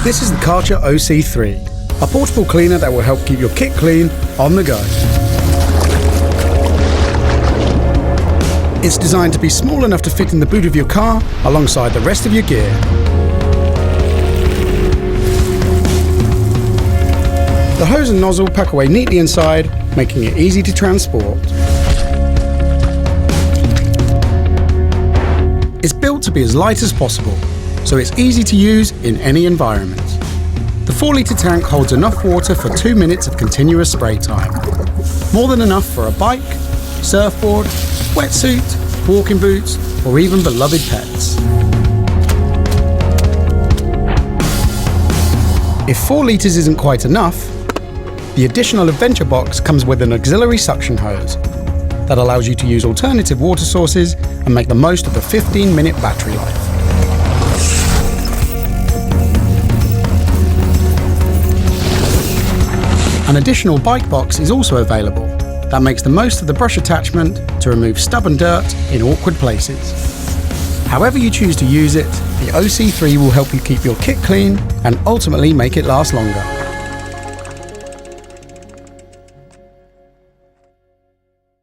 This is the Kärcher OC3, a portable cleaner that will help keep your kit clean on the go. It's designed to be small enough to fit in the boot of your car alongside the rest of your gear. The hose and nozzle pack away neatly inside, making it easy to transport. It's built to be as light as possible, so it's easy to use in any environment. The 4-litre tank holds enough water for 2 minutes of continuous spray time. More than enough for a bike, surfboard, wetsuit, walking boots, or even beloved pets. If 4 litres isn't quite enough, the additional adventure box comes with an auxiliary suction hose that allows you to use alternative water sources and make the most of the 15-minute battery life. An additional bike box is also available that makes the most of the brush attachment to remove stubborn dirt in awkward places. However you choose to use it, the OC3 will help you keep your kit clean and ultimately make it last longer.